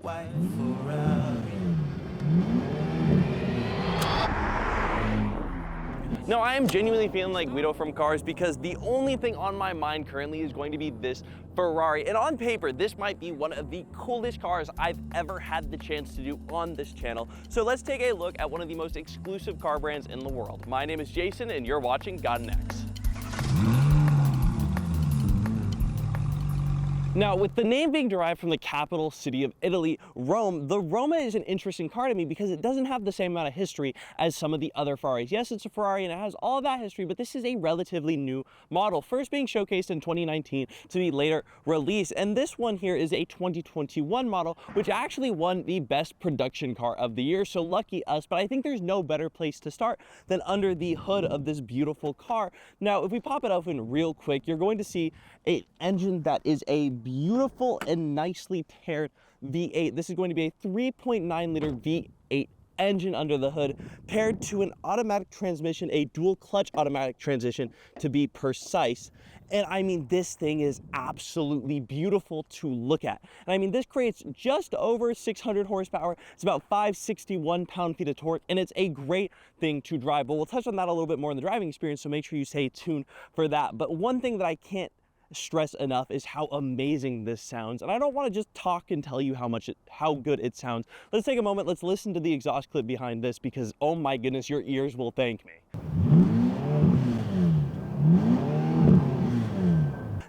white Ferrari. No, I am genuinely feeling like Guido from Cars because the only thing on my mind currently is going to be this Ferrari. And on paper, this might be one of the coolest cars I've ever had the chance to do on this channel. So let's take a look at one of the most exclusive car brands in the world. My name is Jason and you're watching Got an X. Now, with the name being derived from the capital city of Italy, Rome, the Roma is an interesting car to me because it doesn't have the same amount of history as some of the other Ferraris. Yes, it's a Ferrari and it has all of that history, but this is a relatively new model, first being showcased in 2019 to be later released. And this one here is a 2021 model, which actually won the best production car of the year. So lucky us, but I think there's no better place to start than under the hood of this beautiful car. Now, if we pop it open real quick, you're going to see an engine that is a beautiful and nicely paired V8. This is going to be a 3.9 liter V8 engine under the hood, paired to an automatic transmission, a dual clutch automatic transmission to be precise. And I mean, this thing is absolutely beautiful to look at. And I mean, this creates just over 600 horsepower. It's about 561 pound-feet of torque, and it's a great thing to drive. But we'll touch on that a little bit more in the driving experience, so make sure you stay tuned for that. But one thing that I can't stress enough is how amazing this sounds. And I don't want to just talk and tell you how good it sounds. Let's take a moment, let's listen to the exhaust clip behind this because oh my goodness, your ears will thank me.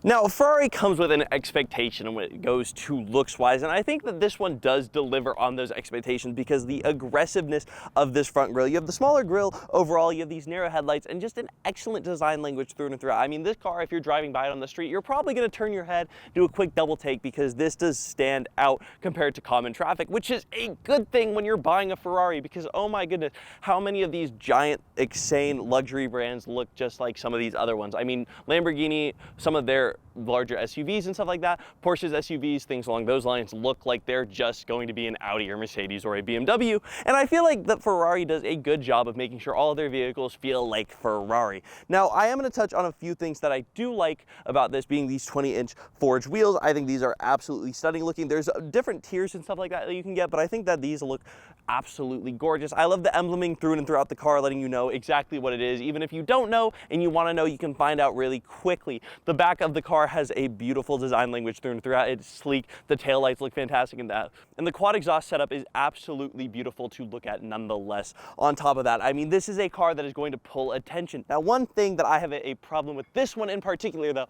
Now, Ferrari comes with an expectation when it goes to looks-wise, and I think that this one does deliver on those expectations because the aggressiveness of this front grille. You have the smaller grille overall, you have these narrow headlights, and just an excellent design language through and through. I mean, this car, if you're driving by it on the street, you're probably going to turn your head, do a quick double take because this does stand out compared to common traffic, which is a good thing when you're buying a Ferrari because, oh my goodness, how many of these giant, insane luxury brands look just like some of these other ones? I mean, Lamborghini, some of their larger SUVs and stuff like that, Porsche's SUVs, things along those lines look like they're just going to be an Audi or Mercedes or a BMW. And I feel like that Ferrari does a good job of making sure all of their vehicles feel like Ferrari. Now, I am going to touch on a few things that I do like about this being these 20-inch forged wheels. I think these are absolutely stunning looking. There's different tiers and stuff like that you can get, but I think that these look absolutely gorgeous. I love the embleming through and throughout the car, letting you know exactly what it is. Even if you don't know and you want to know, you can find out really quickly. The back of the car has a beautiful design language through and throughout. It's sleek. The taillights look fantastic in that. And the quad exhaust setup is absolutely beautiful to look at nonetheless. On top of that, I mean, this is a car that is going to pull attention. Now, one thing that I have a problem with this one in particular, though,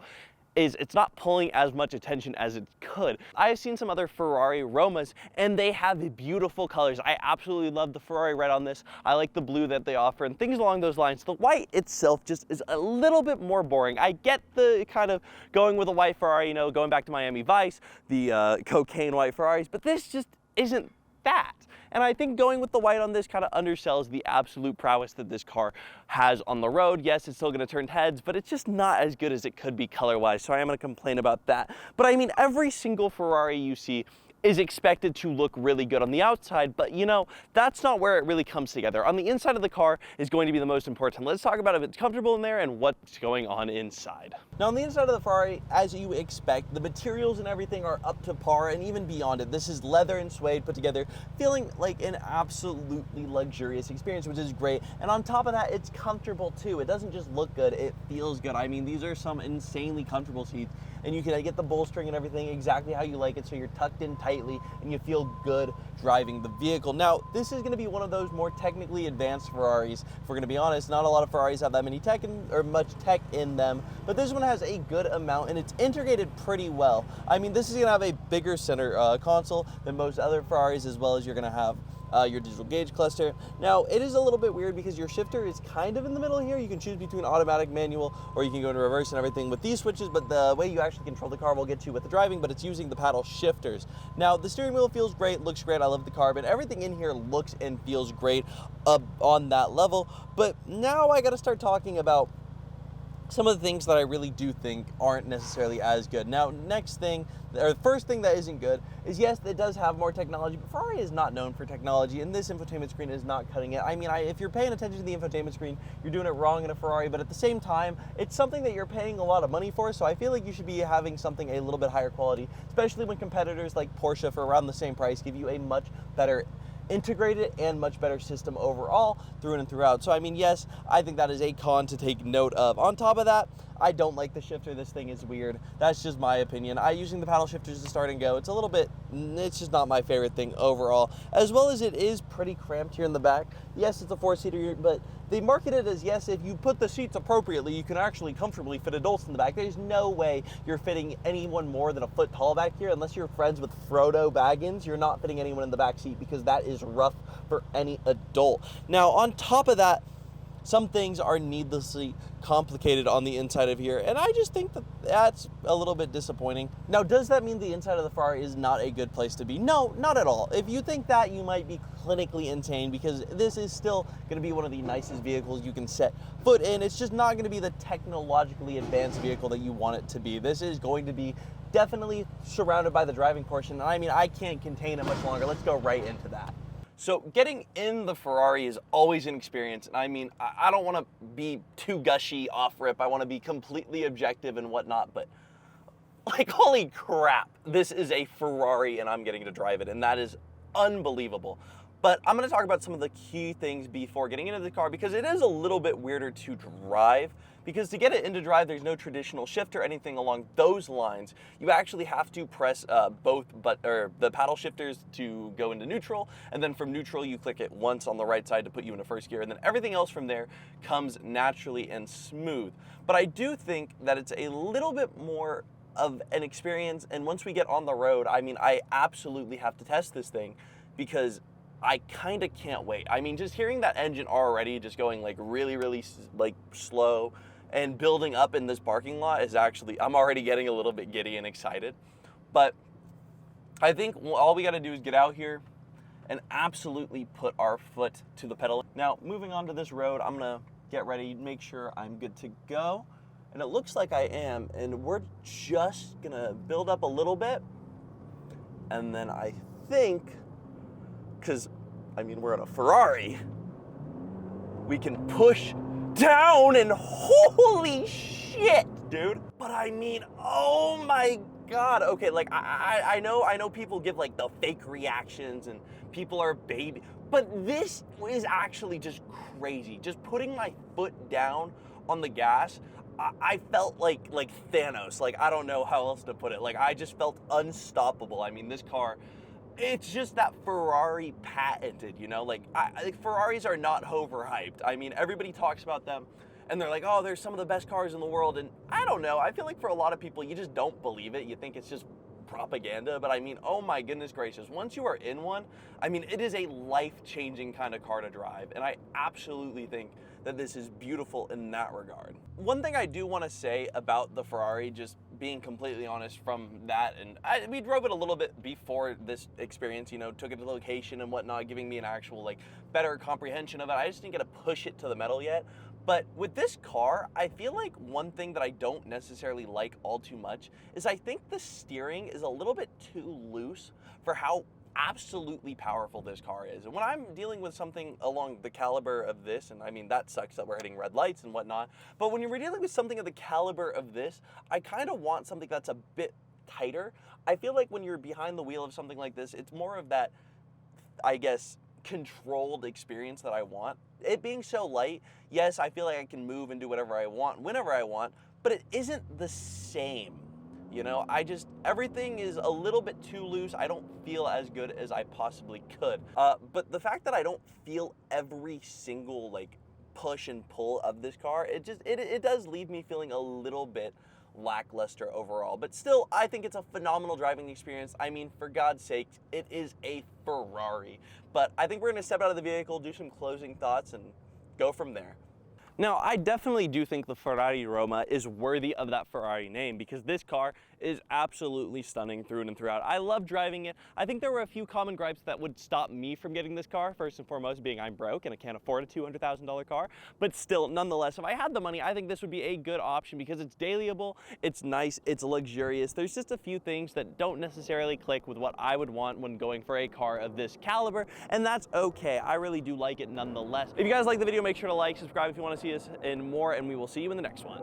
is it's not pulling as much attention as it could. I have seen some other Ferrari Romas and they have beautiful colors. I absolutely love the Ferrari red on this. I like the blue that they offer and things along those lines. The white itself just is a little bit more boring. I get the kind of going with a white Ferrari, you know, going back to Miami Vice, the cocaine white Ferraris, but this just isn't that. And I think going with the white on this kind of undersells the absolute prowess that this car has on the road. Yes, it's still going to turn heads, but it's just not as good as it could be color-wise, so I am going to complain about that. But I mean, every single Ferrari you see is expected to look really good on the outside, but you know, that's not where it really comes together. On the inside of the car is going to be the most important. Let's talk about if it's comfortable in there and what's going on inside. Now, on the inside of the Ferrari, as you expect, the materials and everything are up to par and even beyond it. This is leather and suede put together, feeling like an absolutely luxurious experience, which is great. And on top of that, it's comfortable too. It doesn't just look good, it feels good. I mean, these are some insanely comfortable seats, and you can get the bolstering and everything exactly how you like it, so you're tucked in tightly and you feel good driving the vehicle. Now, this is going to be one of those more technically advanced Ferraris. If we're going to be honest, not a lot of Ferraris have that many much tech in them, but this one has a good amount and it's integrated pretty well. I mean, this is going to have a bigger center console than most other Ferraris, as well as you're going to have your digital gauge cluster. Now, it is a little bit weird because your shifter is kind of in the middle here. You can choose between automatic, manual, or you can go into reverse and everything with these switches, but the way you actually control the car we'll get to with the driving, but it's using the paddle shifters. Now, the steering wheel feels great, looks great. I love the carbon. Everything in here looks and feels great on that level, but now I got to start talking about some of the things that I really do think aren't necessarily as good. Now, the first thing that isn't good is, yes, it does have more technology, but Ferrari is not known for technology, and this infotainment screen is not cutting it. I mean, if you're paying attention to the infotainment screen, you're doing it wrong in a Ferrari, but at the same time, it's something that you're paying a lot of money for, so I feel like you should be having something a little bit higher quality, especially when competitors like Porsche, for around the same price, give you a much better integrated and much better system overall through and throughout. So I mean, yes, I think that is a con to take note of. On top of that, I don't like the shifter. This thing is weird. That's just my opinion. Using the paddle shifters to start and go, it's just not my favorite thing overall. As well as it is pretty cramped here in the back. Yes, it's a 4-seater, but they market it as, yes, if you put the seats appropriately, you can actually comfortably fit adults in the back. There's no way you're fitting anyone more than a foot tall back here, unless you're friends with Frodo Baggins. You're not fitting anyone in the back seat, because that is rough for any adult. Now, on top of that, some things are needlessly complicated on the inside of here, and I just think that that's a little bit disappointing. Now, does that mean the inside of the Ferrari is not a good place to be? No, not at all. If you think that, you might be clinically insane, because this is still going to be one of the nicest vehicles you can set foot in. It's just not going to be the technologically advanced vehicle that you want it to be. This is going to be definitely surrounded by the driving portion, and I mean, I can't contain it much longer. Let's go right into that. So getting in the Ferrari is always an experience, and I mean, I don't want to be too gushy off rip. I want to be completely objective and whatnot, but like, holy crap, this is a Ferrari and I'm getting to drive it, and that is unbelievable. But I'm going to talk about some of the key things before getting into the car, because it is a little bit weirder to drive. Because to get it into drive, there's no traditional shift or anything along those lines. You actually have to press the paddle shifters to go into neutral, and then from neutral you click it once on the right side to put you into first gear, and then everything else from there comes naturally and smooth. But I do think that it's a little bit more of an experience, and once we get on the road, I mean, I absolutely have to test this thing, because I kind of can't wait. I mean, just hearing that engine already just going like really, really like slow and building up in this parking lot is actually, I'm already getting a little bit giddy and excited. But I think all we got to do is get out here and absolutely put our foot to the pedal. Now, moving on to this road, I'm gonna get ready, make sure I'm good to go. And it looks like I am, and we're just gonna build up a little bit. And then I think, because I mean, we're in a Ferrari, we can push down, and holy shit, dude. But I mean, oh my God. Okay, like I know people give like the fake reactions and people are baby, but this is actually just crazy. Just putting my foot down on the gas, I felt like Thanos. Like, I don't know how else to put it. Like, I just felt unstoppable. I mean, this car, it's just that Ferrari patented, you know? Like Ferraris are not overhyped. I mean, everybody talks about them and they're like, oh, they're some of the best cars in the world. And I don't know. I feel like for a lot of people, you just don't believe it. You think it's just propaganda. But I mean, oh my goodness gracious. Once you are in one, I mean, it is a life-changing kind of car to drive. And I absolutely think that this is beautiful in that regard. One thing I do want to say about the Ferrari, just being completely honest from that, and we drove it a little bit before this experience, you know, took it to location and whatnot, giving me an actual like better comprehension of it. I just didn't get to push it to the metal yet. But with this car, I feel like one thing that I don't necessarily like all too much is I think the steering is a little bit too loose for how absolutely powerful this car is. And when I'm dealing with something along the caliber of this, and I mean, that sucks that we're hitting red lights and whatnot, but when you're dealing with something of the caliber of this, I kind of want something that's a bit tighter. I feel like when you're behind the wheel of something like this, it's more of that, I guess, controlled experience that I want. It being so light, yes, I feel like I can move and do whatever I want, whenever I want, but it isn't the same. You know, everything is a little bit too loose. I don't feel as good as I possibly could. But the fact that I don't feel every single like push and pull of this car, it does leave me feeling a little bit lackluster overall. But still, I think it's a phenomenal driving experience. I mean, for God's sake, it is a Ferrari. But I think we're gonna step out of the vehicle, do some closing thoughts, and go from there. Now, I definitely do think the Ferrari Roma is worthy of that Ferrari name because this car is absolutely stunning through and throughout. I love driving it. I think there were a few common gripes that would stop me from getting this car, first and foremost being I'm broke and I can't afford a $200,000 car, but still, nonetheless, if I had the money, I think this would be a good option because it's dailyable, it's nice, it's luxurious. There's just a few things that don't necessarily click with what I would want when going for a car of this caliber, and that's okay. I really do like it nonetheless. If you guys like the video, make sure to like, subscribe if you want to see us in more, and we will see you in the next one.